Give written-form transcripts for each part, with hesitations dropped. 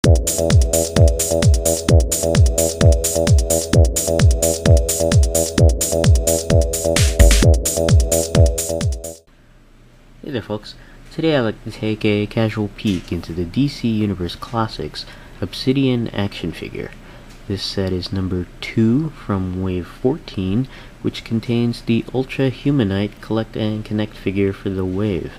Hey there folks, today I'd like to take a casual peek into the DC Universe Classics Obsidian action figure. This set is number 2 from Wave 14, which contains the Ultra-Humanite Collect and Connect figure for the Wave.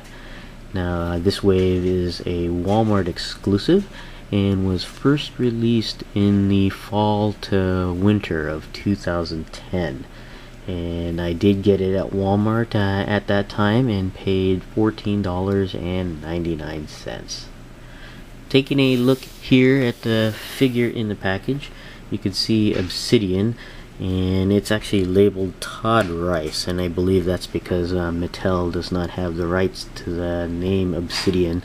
Now this Wave is a Walmart exclusive and was first released in the fall to winter of 2010. And I did get it at Walmart at that time and paid $14.99. Taking a look here at the figure in the package, you can see Obsidian, and it's actually labeled Todd Rice, and I believe that's because Mattel does not have the rights to the name Obsidian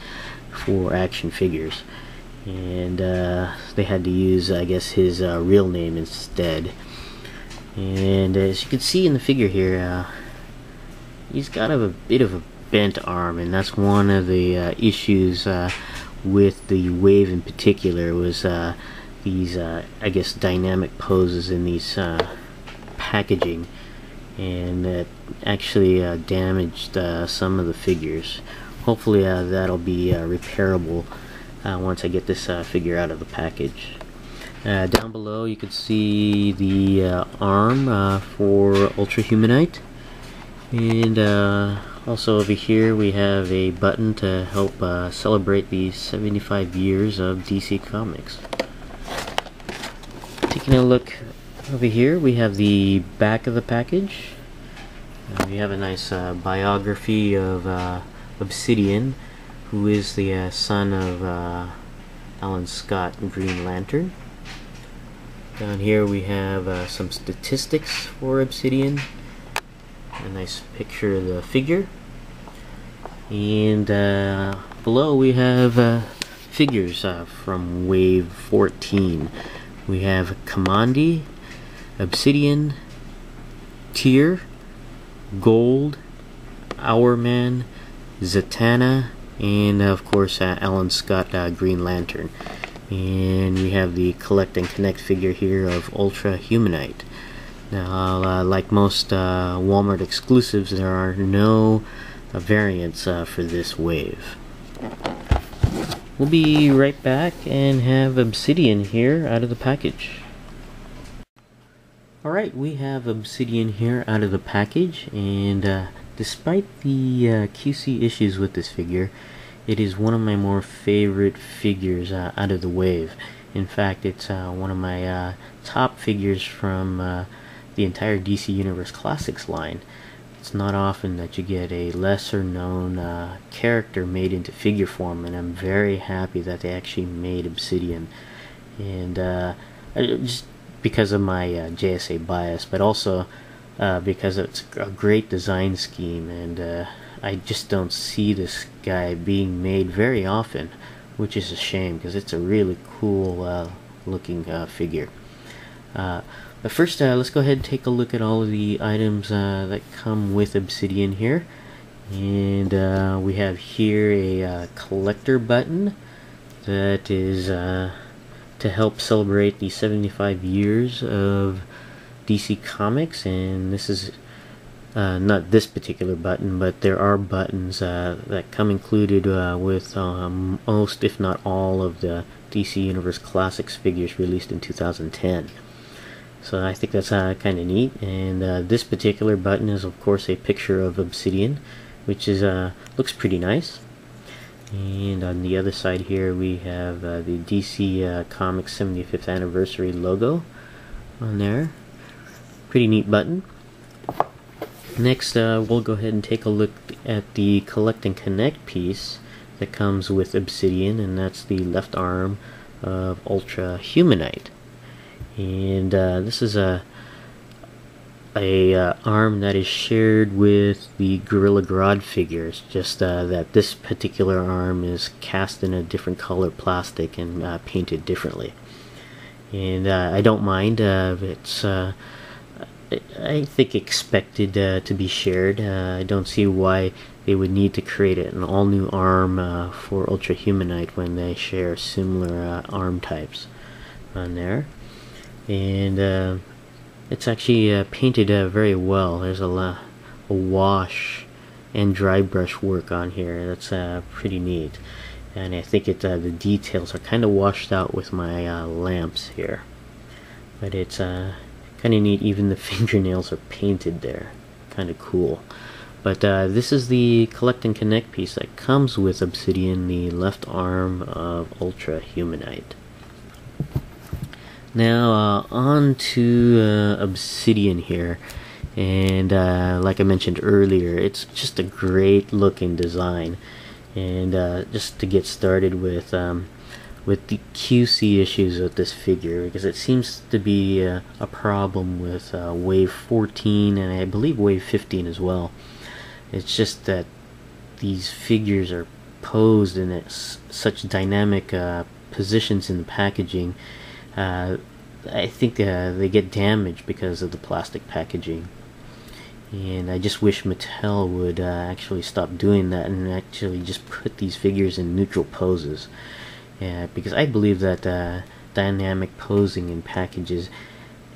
for action figures, and they had to use, I guess, his real name instead. And as you can see in the figure here, he's got a bit of a bent arm, and that's one of the issues with the Wave in particular, was these, I guess, dynamic poses in these packaging, and that actually damaged some of the figures. Hopefully that'll be repairable once I get this figure out of the package. Down below you can see the arm for Ultra-Humanite, and also over here we have a button to help celebrate the 75 years of DC Comics. Taking a look over here, we have the back of the package. We have a nice biography of Obsidian, who is the son of Alan Scott, Green Lantern. Down here we have some statistics for Obsidian, a nice picture of the figure, and below we have figures from Wave 14. We have Commandi, Obsidian, Tyr, Gold, Hourman, Zatanna, and of course Alan Scott, Green Lantern. And we have the Collect and Connect figure here of Ultra-Humanite. Now, like most Walmart exclusives, there are no variants for this Wave. We'll be right back and have Obsidian here out of the package. Alright, we have Obsidian here out of the package, and despite the QC issues with this figure, it is one of my more favorite figures out of the Wave. In fact, it's one of my top figures from the entire DC Universe Classics line. It's not often that you get a lesser known character made into figure form, and I'm very happy that they actually made Obsidian. And just because of my JSA bias, but also because it's a great design scheme, and I just don't see this guy being made very often, which is a shame because it's a really cool looking figure. But first, let's go ahead and take a look at all of the items that come with Obsidian here. And we have here a collector button that is to help celebrate the 75 years of DC Comics, and this is not this particular button, but there are buttons that come included with most, if not all, of the DC Universe Classics figures released in 2010. So I think that's kind of neat. And this particular button is, of course, a picture of Obsidian, which is looks pretty nice. And on the other side here we have the DC Comics 75th Anniversary logo on there. Pretty neat button. Next, we'll go ahead and take a look at the Collect and Connect piece that comes with Obsidian, and that's the left arm of Ultra-Humanite. And this is a arm that is shared with the Gorilla Grodd figures, just that this particular arm is cast in a different color plastic and painted differently. And I don't mind. It's I think expected to be shared. I don't see why they would need to create an all-new arm for Ultra-Humanite when they share similar arm types on there. And it's actually painted very well. There's a wash and dry brush work on here. That's pretty neat. And I think the details are kind of washed out with my lamps here. But it's kind of neat. Even the fingernails are painted there. Kind of cool. But this is the Collect and Connect piece that comes with Obsidian, the left arm of Ultra-Humanite. Now on to Obsidian here. And like I mentioned earlier, it's just a great looking design. And just to get started with the QC issues with this figure, because it seems to be a problem with wave 14 and I believe wave 15 as well. It's just that these figures are posed in such dynamic positions in the packaging. I think they get damaged because of the plastic packaging. And I just wish Mattel would actually stop doing that and actually just put these figures in neutral poses. Because I believe that dynamic posing in packages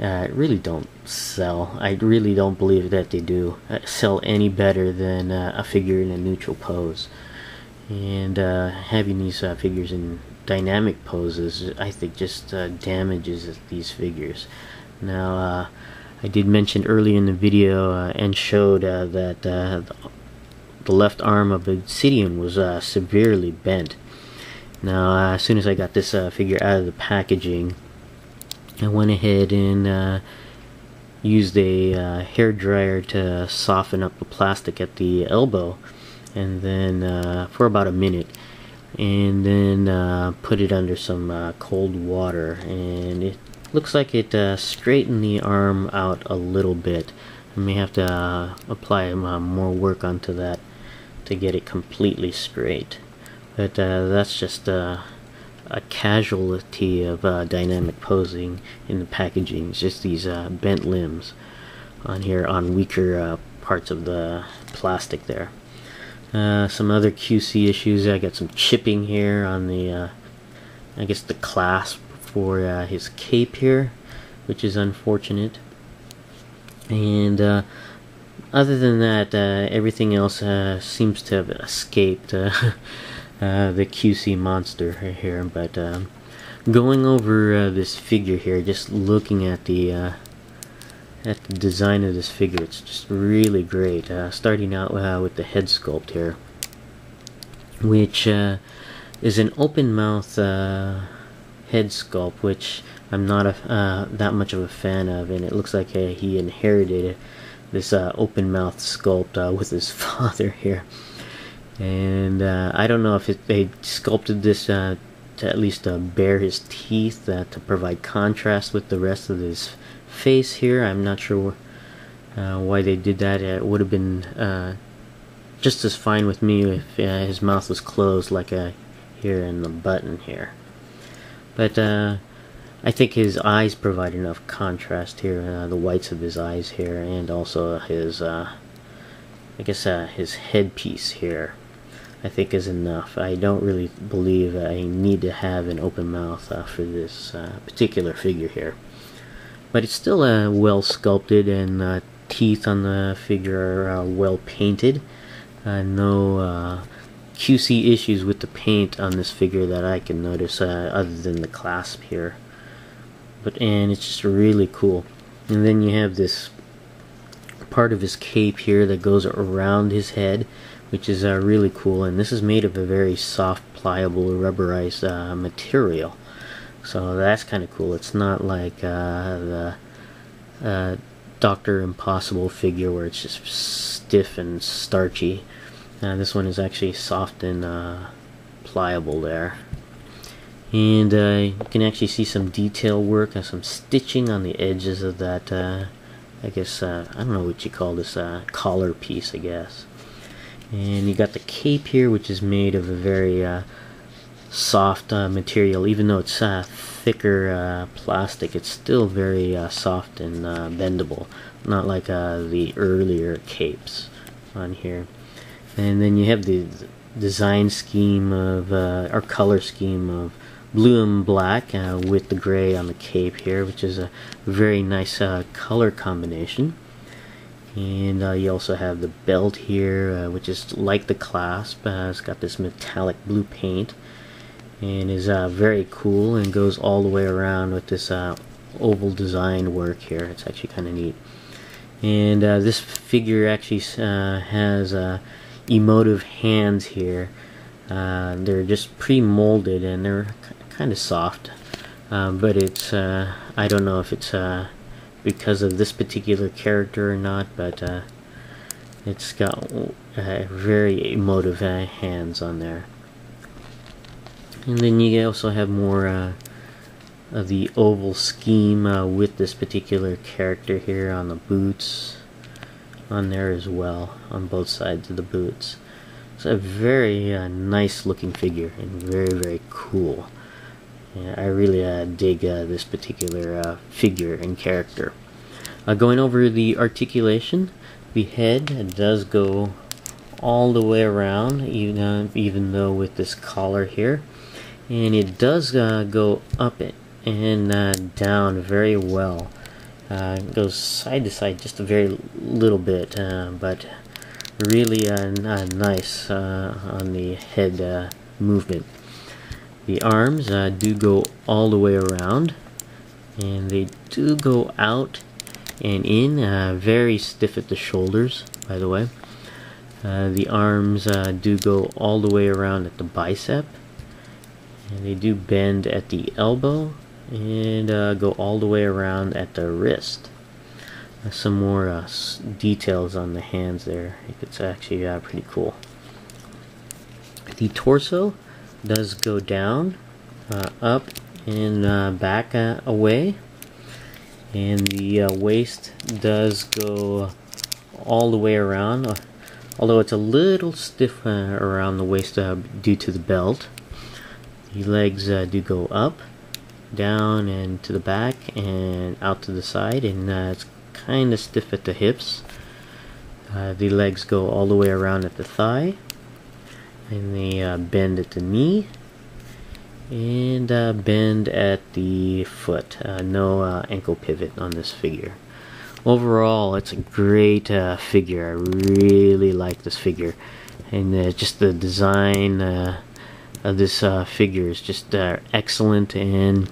really don't sell. I really don't believe that they do sell any better than a figure in a neutral pose. And having these figures in dynamic poses, I think, just damages these figures. Now, I did mention earlier in the video and showed that the left arm of Obsidian was severely bent. Now, as soon as I got this figure out of the packaging, I went ahead and used a hair dryer to soften up the plastic at the elbow, and then for about a minute, and then put it under some cold water, and it looks like it straightened the arm out a little bit. I may have to apply more work onto that to get it completely straight. But that's just a casualty of dynamic posing in the packaging. It's just these bent limbs on here on weaker parts of the plastic there. Some other QC issues. I got some chipping here on the I guess the clasp for his cape here, which is unfortunate. And other than that, everything else seems to have escaped the QC monster here. But going over this figure here, just looking at the design of this figure, it's just really great. Starting out with the head sculpt here, which is an open mouth head sculpt, which I'm not that much of a fan of, and it looks like he inherited this open mouth sculpt with his father here. And I don't know if they sculpted this to at least bare his teeth to provide contrast with the rest of his face here. I'm not sure why they did that. It would have been just as fine with me if his mouth was closed, like here in the button here. But I think his eyes provide enough contrast here, the whites of his eyes here, and also his, I guess his headpiece here, I think is enough. I don't really believe I need to have an open mouth for this particular figure here. But it's still well sculpted, and teeth on the figure are well painted. No QC issues with the paint on this figure that I can notice, other than the clasp here. And it's just really cool. And then you have this part of his cape here that goes around his head, which is really cool. And this is made of a very soft, pliable, rubberized material. So that's kind of cool. It's not like the Dr. Impossible figure where it's just stiff and starchy. This one is actually soft and pliable there. And you can actually see some detail work and some stitching on the edges of that, I guess, I don't know what you call this, collar piece, I guess. And you got the cape here, which is made of a very soft material. Even though it's thicker plastic, it's still very soft and bendable. Not like the earlier capes on here. And then you have the design scheme of, or color scheme of blue and black with the gray on the cape here, which is a very nice color combination. And you also have the belt here, which is like the clasp. It's got this metallic blue paint and is very cool, and goes all the way around with this oval design work here. It's actually kind of neat. And this figure actually has emotive hands here. They're just pre-molded and they're kind of soft, but it's I don't know if it's because of this particular character or not, but it's got very emotive hands on there. And then you also have more of the oval scheme with this particular character here on the boots on there as well, on both sides of the boots. It's a very nice looking figure and very cool. Yeah, I really dig this particular figure and character. Going over the articulation, the head does go all the way around, even though with this collar here, and it does go up and down very well. It goes side to side just a very little bit, but really nice on the head movement. The arms do go all the way around, and they do go out and in, very stiff at the shoulders, by the way. The arms do go all the way around at the bicep, and they do bend at the elbow, and go all the way around at the wrist. Some more details on the hands there. It's actually pretty cool. The torso does go down, up, and back away, and the waist does go all the way around, although it's a little stiff around the waist due to the belt. The legs do go up, down, and to the back, and out to the side, and it's kind of stiff at the hips. The legs go all the way around at the thigh, and they bend at the knee, and bend at the foot. No ankle pivot on this figure. Overall, it's a great figure. I really like this figure, and just the design of this figure is just excellent. And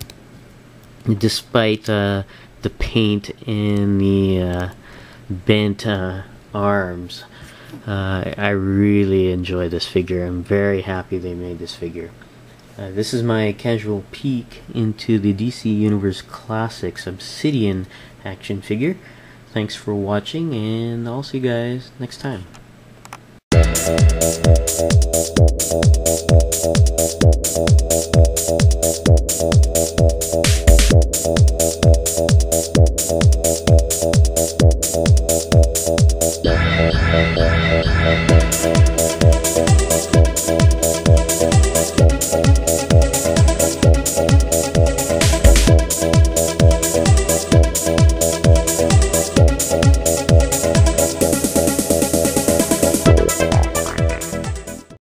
despite the paint and the bent arms, I really enjoy this figure. I'm very happy they made this figure. This is my casual peek into the DC Universe Classics Obsidian action figure. Thanks for watching, and I'll see you guys next time.